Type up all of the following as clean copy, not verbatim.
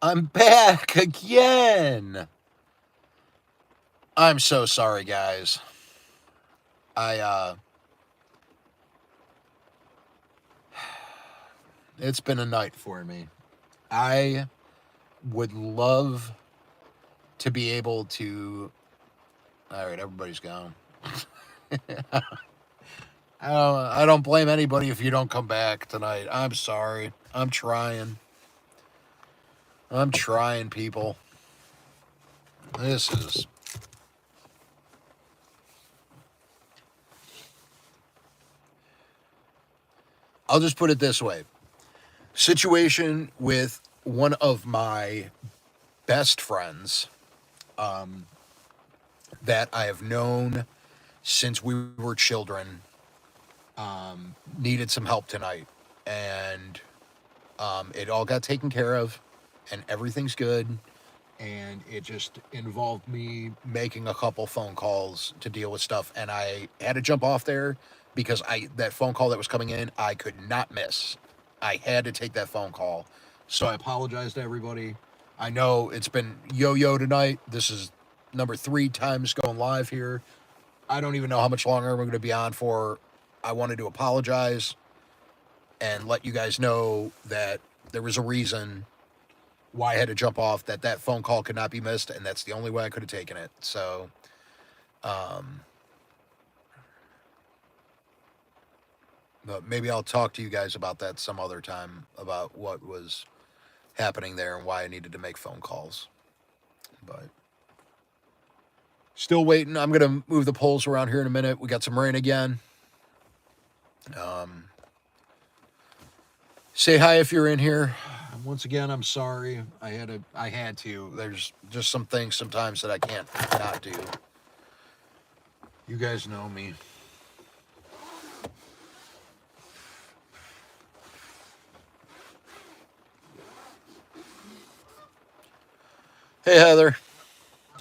I'm back again. I'm so sorry, guys. I it's been a night for me. I would love to be able to. All right, everybody's gone. I don't blame anybody if you don't come back tonight. I'm sorry. I'm trying. I'm trying, people. This is. I'll just put it this way. Situation with one of my best friends that I have known since we were children needed some help tonight. And it all got taken care of, and everything's good. And it just involved me making a couple phone calls to deal with stuff. And I had to jump off there because that phone call that was coming in, I could not miss. I had to take that phone call. So I apologize to everybody. I know it's been yo-yo tonight. This is number 3 times going live here. I don't even know how much longer we're going to be on for. I wanted to apologize and let you guys know that there was a reason why I had to jump off, that phone call could not be missed, and that's the only way I could have taken it. So, but maybe I'll talk to you guys about that some other time, about what was happening there and why I needed to make phone calls. But still waiting. I'm going to move the poles around here in a minute. We got some rain again. Say hi if you're in here. Once again, I'm sorry. I had to. There's just some things sometimes that I can't not do. You guys know me. Hey, Heather.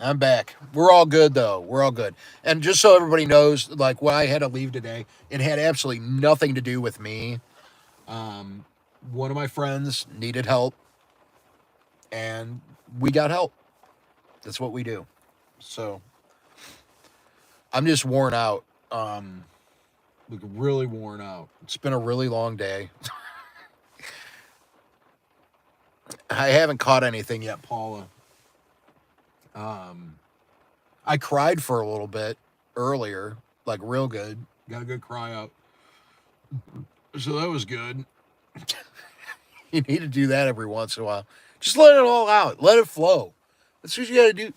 I'm back. We're all good, though. We're all good. And just so everybody knows, like, why I had to leave today, it had absolutely nothing to do with me. One of my friends needed help, and we got help. That's what we do. So I'm just worn out. Like, really worn out. It's been a really long day. I haven't caught anything yet, Paula. I cried for a little bit earlier, like real good. Got a good cry out. So that was good. You need to do that every once in a while. Just let it all out. Let it flow. That's what you got to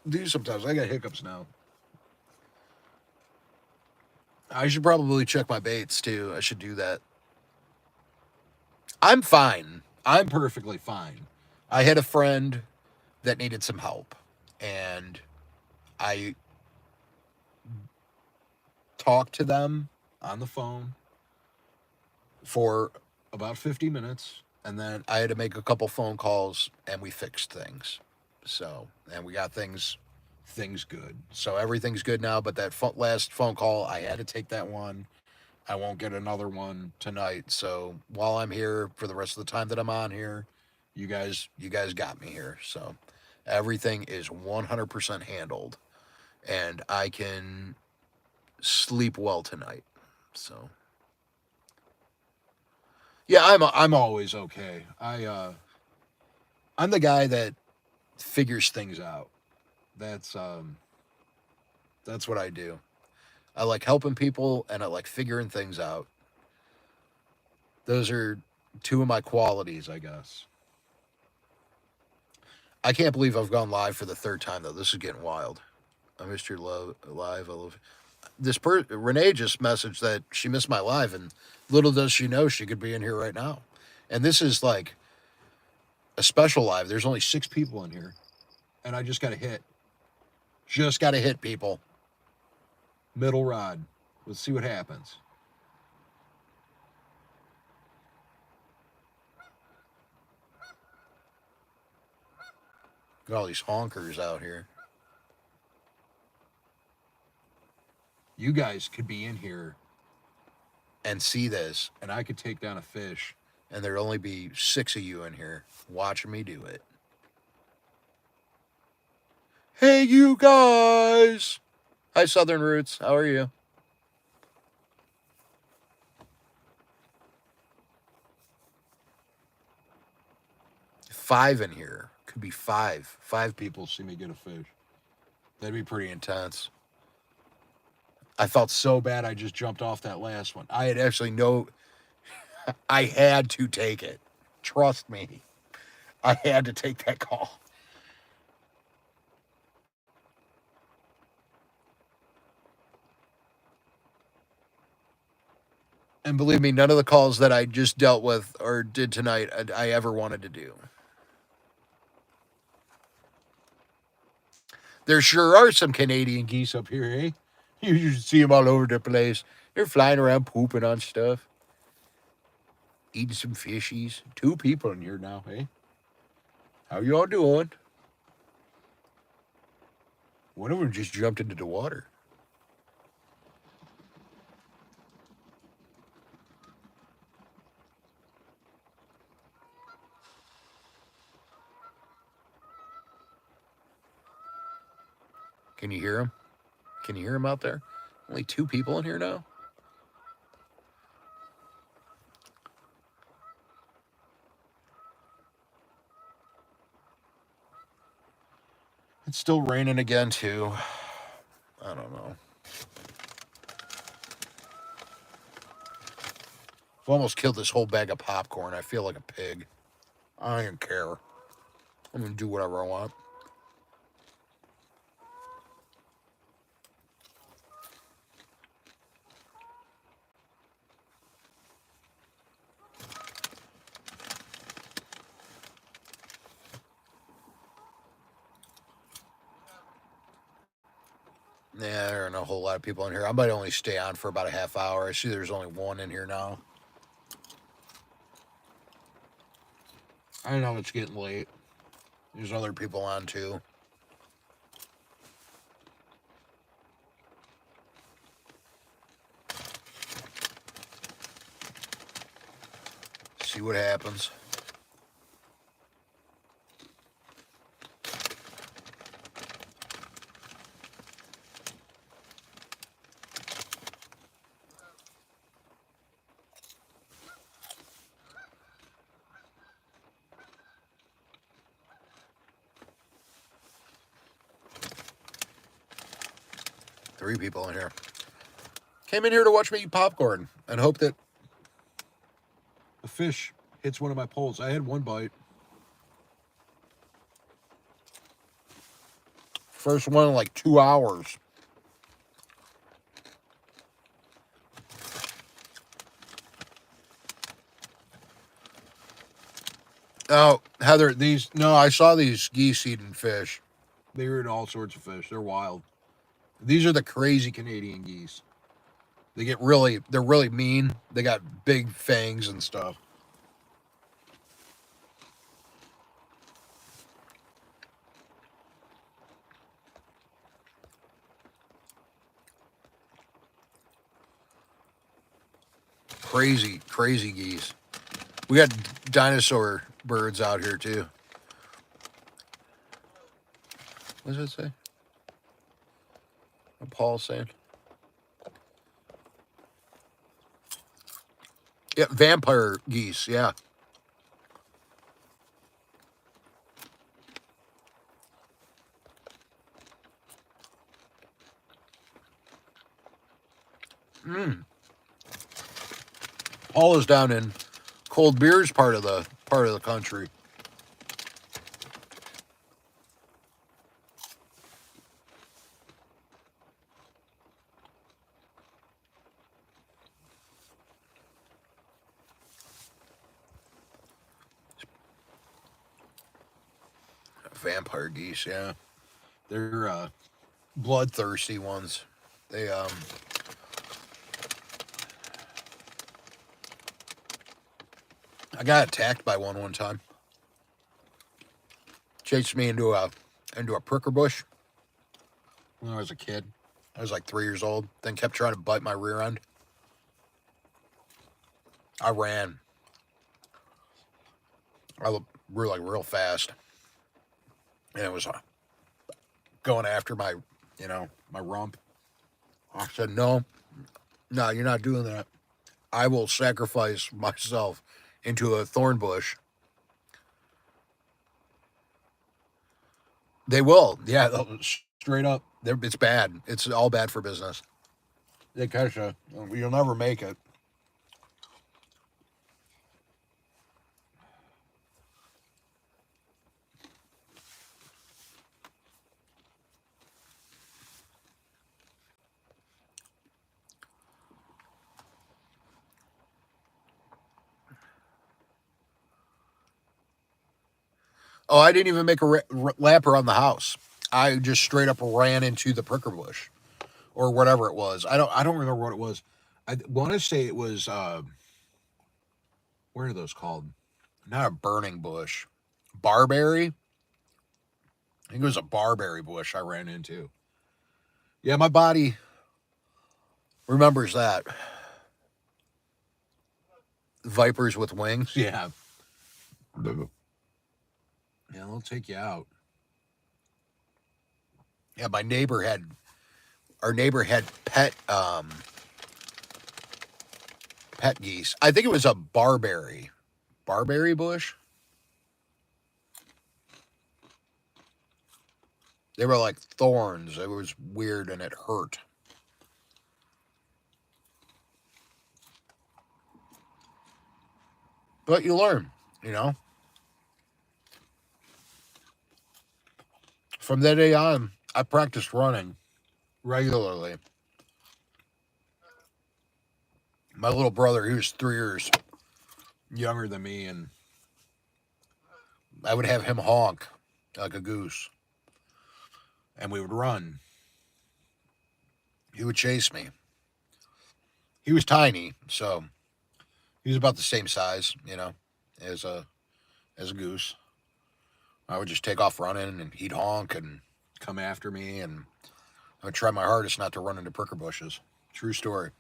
do sometimes. I got hiccups now. I should probably check my baits too. I should do that. I'm fine. I'm perfectly fine. I had a friend that needed some help, and I talked to them on the phone for about 50 minutes, and then I had to make a couple phone calls, and we fixed things. So, and we got things good. So everything's good now. But that last phone call, I had to take that one. I won't get another one tonight. So while I'm here for the rest of the time that I'm on here, you guys got me here. So everything is 100% handled, and I can sleep well tonight. So yeah, I'm always okay. I'm the guy that figures things out. That's um that's what I do. I like helping people, and I like figuring things out. Those are two of my qualities, I guess. I can't believe I've gone live for the 3rd time though. This is getting wild. I missed your love live. I love Renee just messaged that she missed my live, and little does she know she could be in here right now. And this is like a special live. There's only 6 people in here, and I just got to hit. Just got to hit, people. Middle rod. Let's see what happens. Got all these honkers out here. You guys could be in here and see this, and I could take down a fish, and there'd only be 6 of you in here watching me do it. Hey, you guys. Hi, Southern Roots. How are you? Five in here. Could be five. Five people see me get a fish. That'd be pretty intense. I felt so bad I just jumped off that last one. I had actually I had to take it. Trust me. I had to take that call. And believe me, none of the calls that I just dealt with or did tonight I ever wanted to do. There sure are some Canadian geese up here, eh? You should see them all over the place. They're flying around pooping on stuff, eating some fishies. Two people in here now, eh? How y'all doing? One of them just jumped into the water. Can you hear him? Can you hear him out there? Only two people in here now? It's still raining again, too. I don't know. I've almost killed this whole bag of popcorn. I feel like a pig. I don't even care. I'm going to do whatever I want. Yeah, there aren't a whole lot of people in here. I might only stay on for about a half hour. I see there's only one in here now. I know it's getting late. There's other people on too. See what happens. Three people in here. Came in here to watch me eat popcorn and hope that a fish hits one of my poles. I had one bite. First one in like 2 hours. Oh, Heather, I saw these geese eating fish. They were eating all sorts of fish. They're wild. These are the crazy Canadian geese. They're really mean. They got big fangs and stuff. Crazy, crazy geese. We got dinosaur birds out here too. What does it say? What Paul's saying? Yeah, vampire geese. Yeah. Paul is down in Cold Beer's part of the country. Vampire geese, yeah. They're bloodthirsty ones. They I got attacked by one time. Chased me into a pricker bush when I was a kid. I was like 3 years old. Then kept trying to bite my rear end. I ran. I grew like real fast, and it was going after my, my rump. I said, no, no, you're not doing that. I will sacrifice myself into a thorn bush. They will. Yeah, straight up. It's bad. It's all bad for business. They catch you. You'll never make it. Oh, I didn't even make a lap around the house. I just straight up ran into the pricker bush or whatever it was. I don't remember what it was. I want to say it was what are those called? Not a burning bush. Barberry? I think it was a barberry bush I ran into. Yeah, my body remembers that. Vipers with wings. Yeah. Yeah, they'll take you out. Yeah, our neighbor had pet geese. I think it was a barberry bush. They were like thorns. It was weird and it hurt. But you learn, you know. From that day on, I practiced running regularly. My little brother, he was 3 years younger than me, and I would have him honk like a goose, and we would run. He would chase me. He was tiny, so he was about the same size, as a goose. I would just take off running, and he'd honk and come after me, and I would try my hardest not to run into pricker bushes. True story.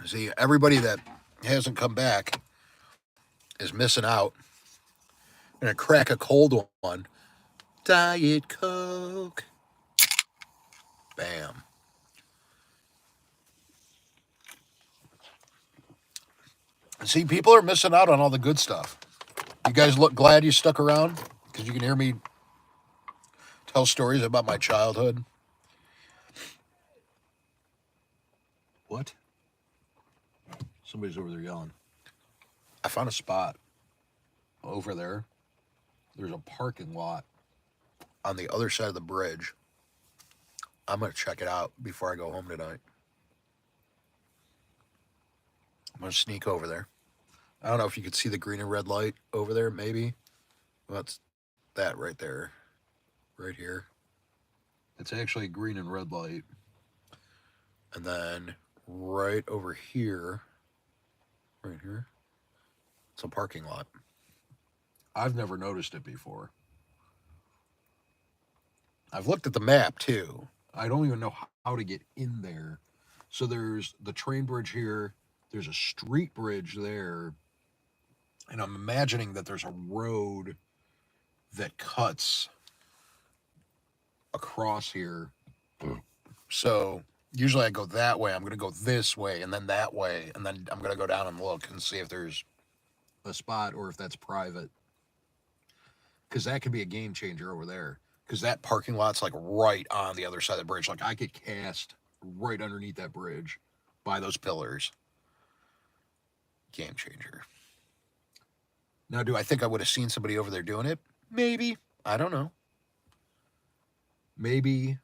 See, everybody that hasn't come back is missing out. I'm gonna crack a cold one. Diet Coke. Bam. See, people are missing out on all the good stuff. You guys look glad you stuck around because you can hear me tell stories about my childhood. What? Somebody's over there yelling. I found a spot over there. There's a parking lot on the other side of the bridge. I'm going to check it out before I go home tonight. I'm going to sneak over there. I don't know if you could see the green and red light over there, maybe. Well, that's that right there. Right here. It's actually green and red light. And then right over here, it's a parking lot. I've never noticed it before. I've looked at the map too. I don't even know how to get in there. So there's the train bridge here. There's a street bridge there. And I'm imagining that there's a road that cuts across here. So usually I go that way. I'm going to go this way and then that way. And then I'm going to go down and look and see if there's a spot or if that's private. Because that could be a game changer over there. Because that parking lot's like right on the other side of the bridge. Like I could cast right underneath that bridge by those pillars. Game changer. Now, do I think I would have seen somebody over there doing it? Maybe. I don't know. Maybe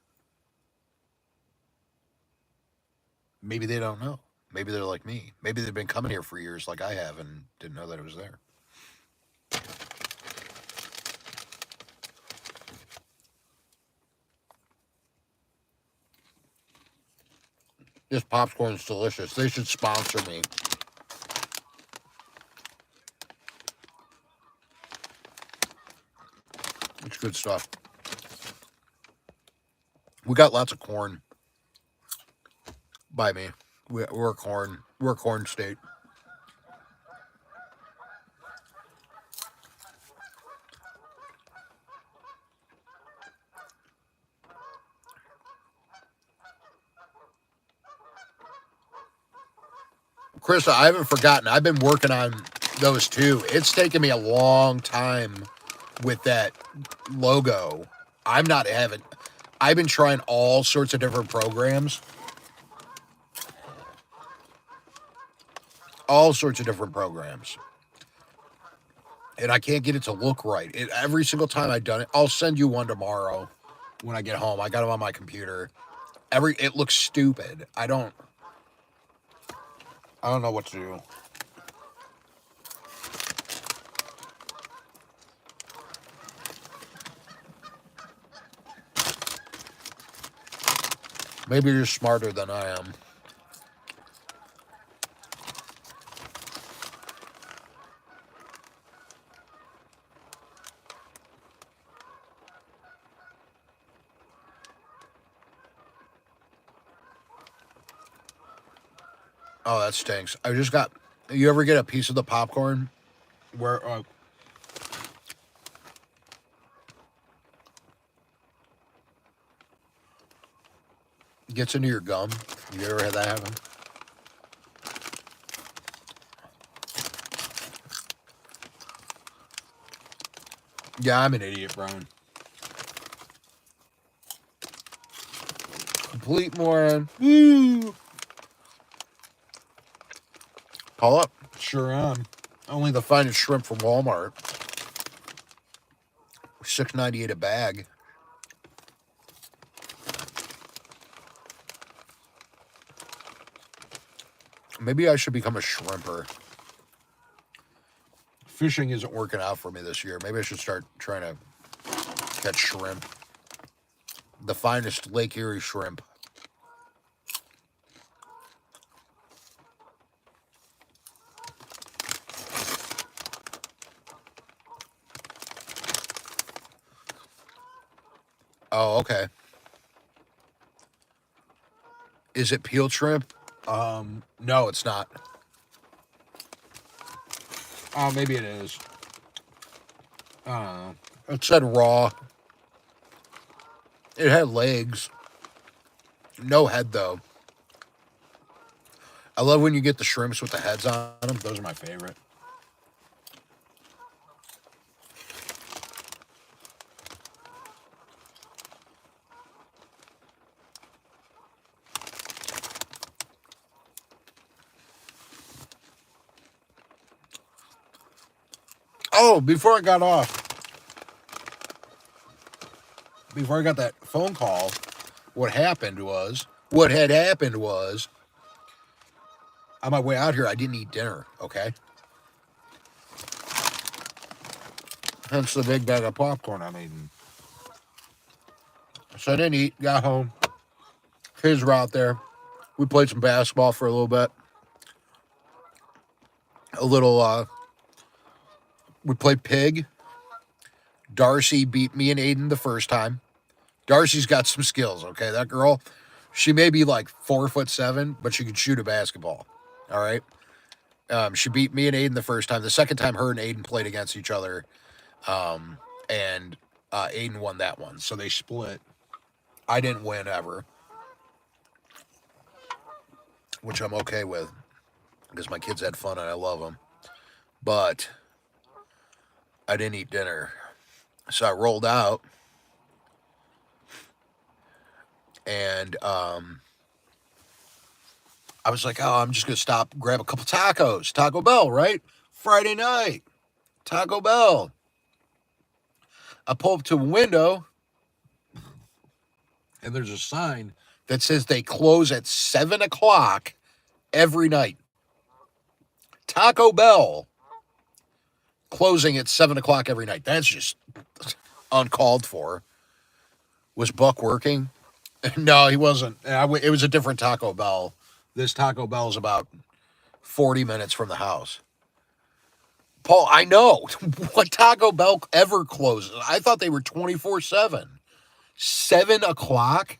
they don't know. Maybe they're like me. Maybe they've been coming here for years like I have and didn't know that it was there. This popcorn's delicious. They should sponsor me. It's good stuff. We got lots of corn by me. We're a corn state. Krista, I haven't forgotten. I've been working on those too. It's taken me a long time with that logo. I've been trying all sorts of different programs. All sorts of different programs. And I can't get it to look right. Every single time I've done it, I'll send you one tomorrow when I get home. I got them on my computer. It looks stupid. I don't know what to do. Maybe you're smarter than I am. Oh, that stinks. You ever get a piece of the popcorn where gets into your gum? You ever had that happen? Yeah, I'm an idiot, Brian. Complete moron. Woo! Call up. Sure am. Only the finest shrimp from Walmart. $6.98 a bag. Maybe I should become a shrimper. Fishing isn't working out for me this year. Maybe I should start trying to catch shrimp. The finest Lake Erie shrimp. Oh, okay. Is it peeled shrimp? No, it's not. Oh, maybe it is. I don't know. It said raw. It had legs. No head, though. I love when you get the shrimps with the heads on them. Those are my favorite. Oh, before I got that phone call, what had happened was, on my way out here, I didn't eat dinner, okay? Hence the big bag of popcorn I'm eating. So I didn't eat, got home. Kids were out there. We played some basketball for a little bit. We played pig. Darcy beat me and Aiden the first time. Darcy's got some skills, okay? That girl, she may be like 4'7", but she can shoot a basketball. All right. She beat me and Aiden the first time. The second time, her and Aiden played against each other, and Aiden won that one. So they split. I didn't win ever, which I'm okay with because my kids had fun and I love them. But I didn't eat dinner, so I rolled out, and I was like, oh, I'm just going to stop, grab a couple tacos. Taco Bell, right? Friday night. Taco Bell. I pull up to a window, and there's a sign that says they close at 7 o'clock every night. Taco Bell closing at 7 o'clock every night. That's just uncalled for. Was Buck working? No, he wasn't. It was a different Taco Bell. This Taco Bell is about 40 minutes from the house. Paul, I know. What Taco Bell ever closes? I thought they were 24/7. 7 o'clock?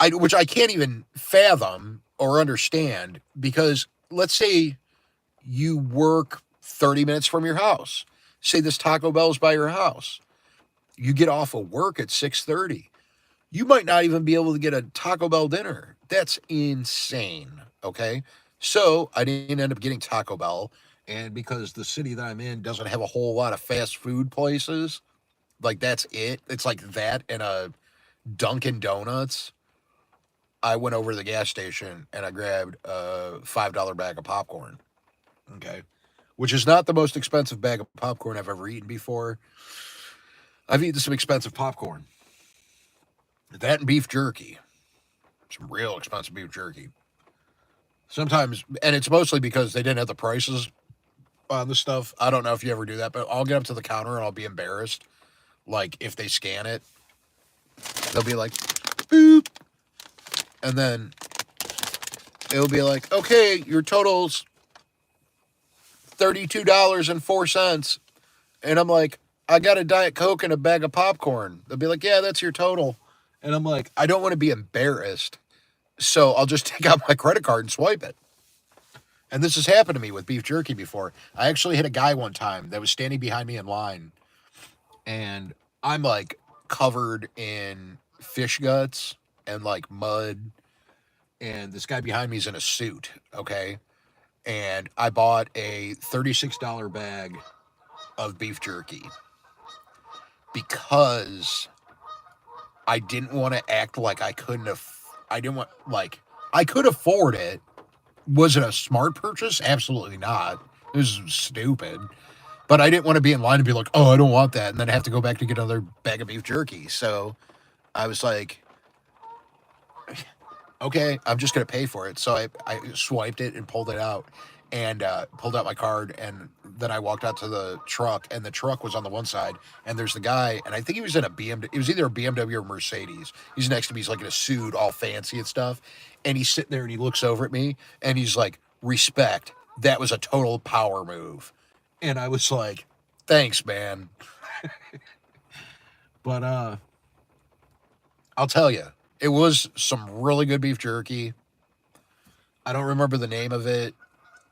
Which I can't even fathom or understand, because let's say you work 30 minutes from your house. Say this Taco Bell's by your house. You get off of work at 6:30. You might not even be able to get a Taco Bell dinner That's insane. Okay. So I didn't end up getting Taco Bell. And because the city that I'm in doesn't have a whole lot of fast food places, like that's it. It's like that and a Dunkin' Donuts. I went over to the gas station and I grabbed a $5 bag of popcorn. Okay. Which is not the most expensive bag of popcorn I've ever eaten before. I've eaten some expensive popcorn. That and beef jerky. Some real expensive beef jerky. Sometimes, and it's mostly because they didn't have the prices on the stuff. I don't know if you ever do that, but I'll get up to the counter and I'll be embarrassed. Like if they scan it, they'll be like, boop. And then it'll be like, okay, your total's $32.04. And I'm like, I got a Diet Coke and a bag of popcorn. They'll be like, yeah, that's your total. And I'm like, I don't want to be embarrassed. So I'll just take out my credit card and swipe it. And this has happened to me with beef jerky before. I actually hit a guy one time that was standing behind me in line. And I'm like covered in fish guts and like mud. And this guy behind me is in a suit. Okay. And I bought a $36 bag of beef jerky because I didn't want to act like I couldn't have. I didn't want, like, I could afford it. Was it a smart purchase? Absolutely not. It was stupid. But I didn't want to be in line and be like, oh, I don't want that. And then have to go back to get another bag of beef jerky. So I was like, okay, I'm just going to pay for it. So I swiped it and pulled it out and pulled out my card. And then I walked out to the truck, and the truck was on the one side. And there's the guy, and I think he was in a BMW. It was either a BMW or Mercedes. He's next to me. He's like in a suit, all fancy and stuff. And he's sitting there and he looks over at me and he's like, respect. That was a total power move. And I was like, thanks, man. But I'll tell you, it was some really good beef jerky. I don't remember the name of it.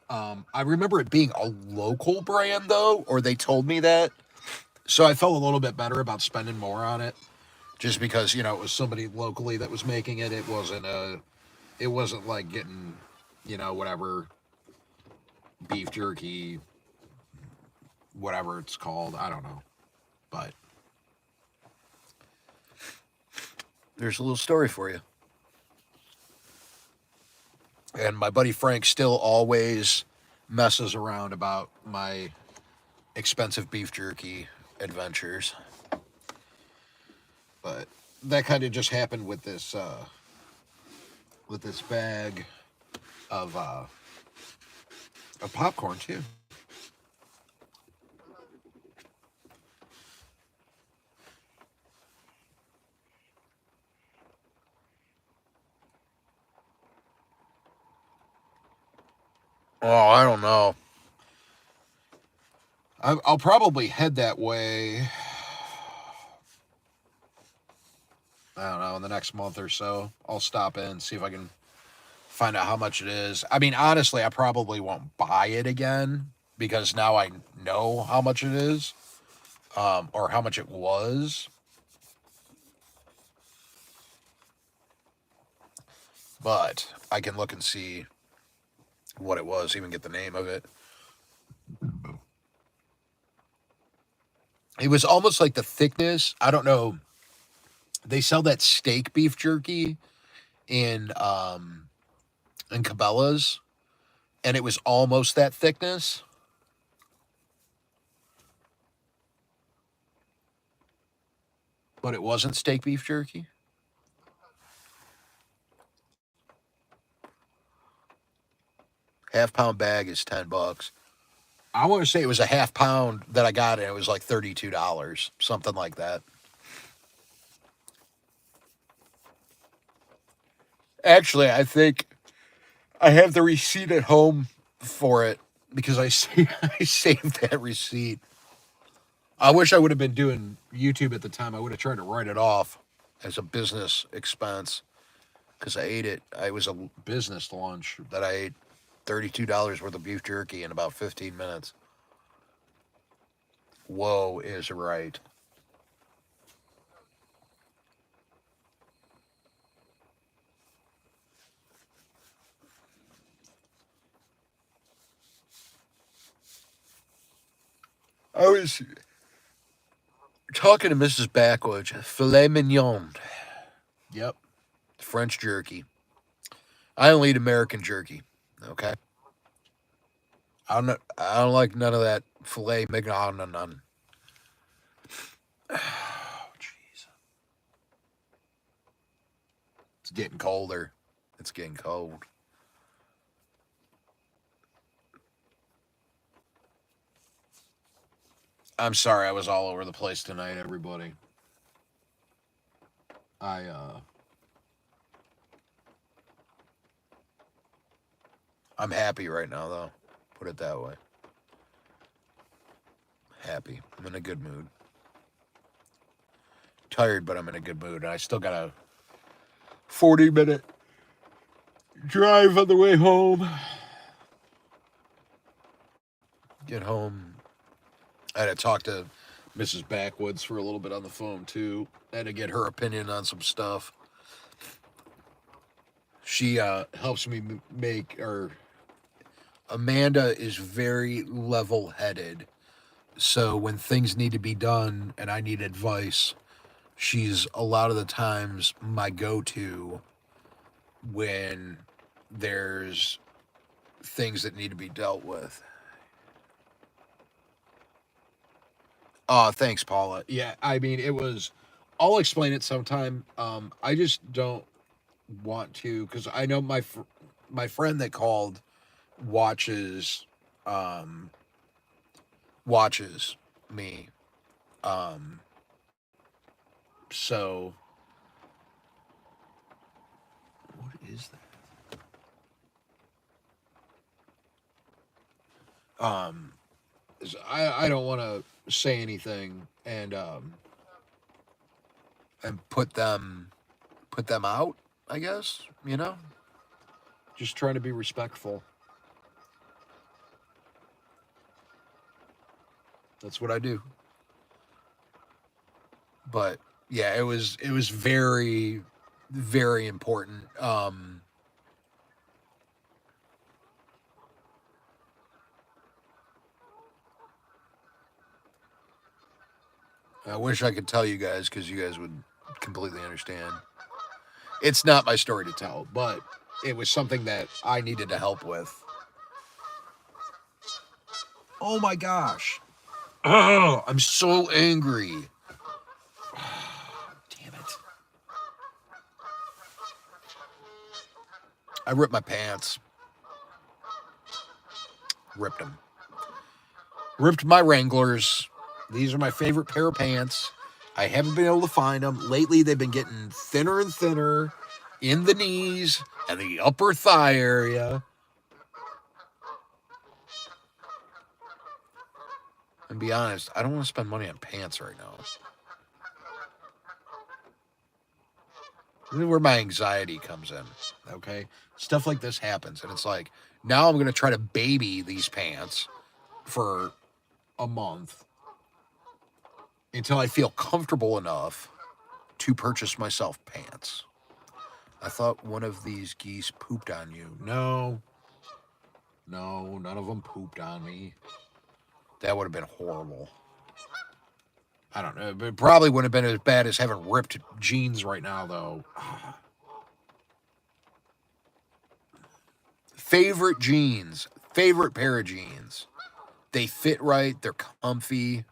I remember it being a local brand though, or they told me that. So I felt a little bit better about spending more on it, just because it was somebody locally that was making it. It wasn't like getting, whatever beef jerky, whatever it's called. I don't know, but there's a little story for you. And my buddy Frank still always messes around about my expensive beef jerky adventures. But that kind of just happened with this bag of popcorn too. Oh, I don't know. I'll probably head that way. I don't know, in the next month or so. I'll stop in, see if I can find out how much it is. I mean, honestly, I probably won't buy it again because now I know how much it is, or how much it was. But I can look and see what it was, even get the name of it. It was almost like the thickness. I don't know. They sell that steak beef jerky in Cabela's, and it was almost that thickness. But it wasn't steak beef jerky. Half-pound bag is $10. I want to say it was a half pound that I got, and it was like $32, something like that. Actually, I think I have the receipt at home for it because I saved that receipt. I wish I would have been doing YouTube at the time. I would have tried to write it off as a business expense because I ate it. It was a business lunch that I ate $32 worth of beef jerky in about 15 minutes. Whoa is right. I was talking to Mrs. Backwoods. Filet mignon. Yep. French jerky. I only eat American jerky. Okay. I don't like none of that filet mignon. None. Oh, jeez. It's getting colder. It's getting cold. I'm sorry I was all over the place tonight, everybody. I I'm happy right now though. Put it that way. Happy. I'm in a good mood. Tired, but I'm in a good mood. And I still got a 40-minute drive on the way home. Get home. I had to talk to Mrs. Backwoods for a little bit on the phone too. I had to get her opinion on some stuff. She helps me make, or Amanda is very level-headed. So when things need to be done and I need advice, she's a lot of the times my go-to when there's things that need to be dealt with. Thanks, Paula. Yeah, I mean, it was. I'll explain it sometime. I just don't want to, because I know my friend that called watches um watches me. Um, so what is that? I don't want to say anything and put them out, I guess, just trying to be respectful. That's what I do. But yeah, it was very, very important. I wish I could tell you guys, because you guys would completely understand. It's not my story to tell, but it was something that I needed to help with. Oh my gosh. Oh, I'm so angry. Damn it. I ripped my pants. Ripped them. Ripped my Wranglers. These are my favorite pair of pants. I haven't been able to find them. Lately, they've been getting thinner and thinner in the knees and the upper thigh area. And be honest, I don't want to spend money on pants right now. This is where my anxiety comes in, okay? Stuff like this happens, and it's like, now I'm going to try to baby these pants for a month until I feel comfortable enough to purchase myself pants. I thought one of these geese pooped on you. No, none of them pooped on me. That would have been horrible. I don't know. It probably wouldn't have been as bad as having ripped jeans right now, though. Favorite jeans. Favorite pair of jeans. They fit right. They're comfy.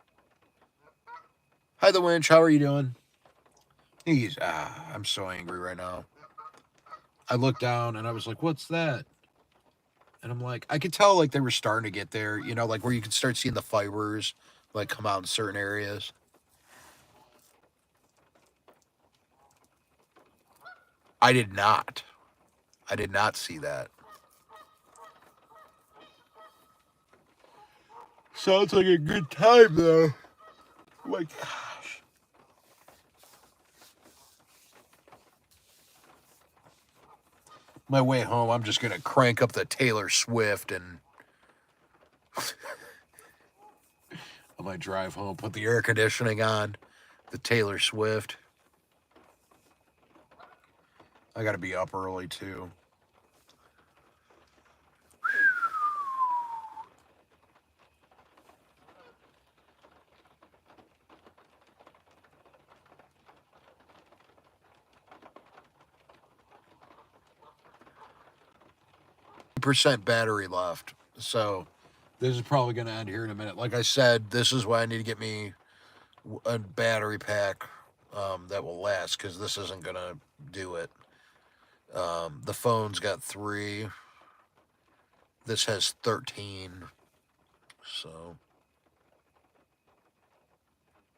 Hi, The Winch. How are you doing? I'm so angry right now. I looked down and I was like, what's that? And I'm like, I could tell like they were starting to get there, like where you could start seeing the fibers like come out in certain areas. I did not. I did not see that. Sounds like a good time though. Oh my gosh. My way home, I'm just gonna crank up the Taylor Swift and on my drive home, put the air conditioning on, the Taylor Swift. I gotta be up early too. 50% battery left. So this is probably going to end here in a minute. Like I said, this is why I need to get me a battery pack that will last, because this isn't going to do it. The phone's got 3. This has 13. So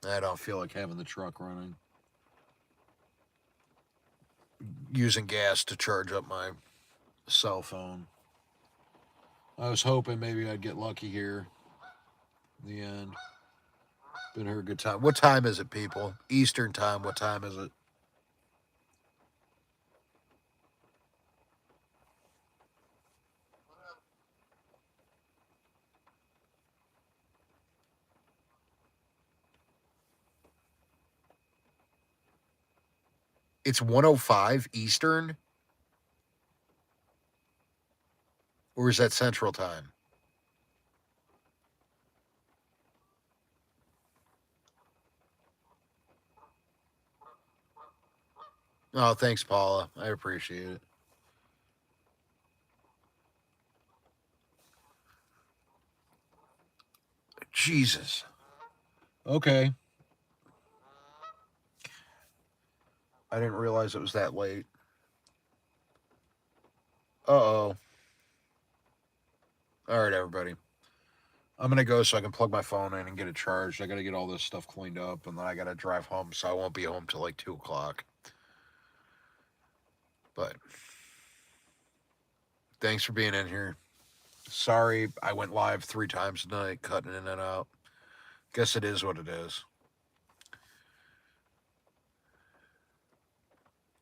I don't feel like having the truck running. Using gas to charge up my cell phone. I was hoping maybe I'd get lucky here in the end. Been here a good time. What time is it, people? Eastern time. What time is it? It's 1:05 Eastern? Or is that Central Time? Oh, thanks, Paula. I appreciate it. Jesus. Okay. I didn't realize it was that late. Uh-oh. All right, everybody. I'm going to go so I can plug my phone in and get it charged. I got to get all this stuff cleaned up, and then I got to drive home, so I won't be home till like 2 o'clock. But thanks for being in here. Sorry I went live 3 times tonight, cutting in and out. Guess it is what it is.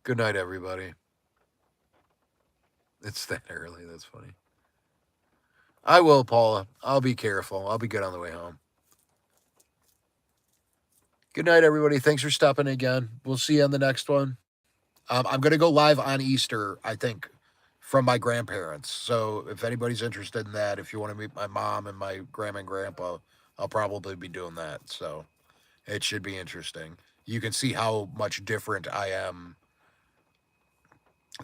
Good night, everybody. It's that early. That's funny. I will, Paula. I'll be careful. I'll be good on the way home. Good night, everybody. Thanks for stopping again. We'll see you on the next one. I'm going to go live on Easter, I think, from my grandparents. So if anybody's interested in that, if you want to meet my mom and my grandma and grandpa, I'll probably be doing that. So it should be interesting. You can see how much different I am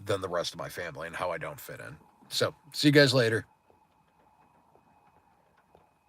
than the rest of my family and how I don't fit in. So see you guys later.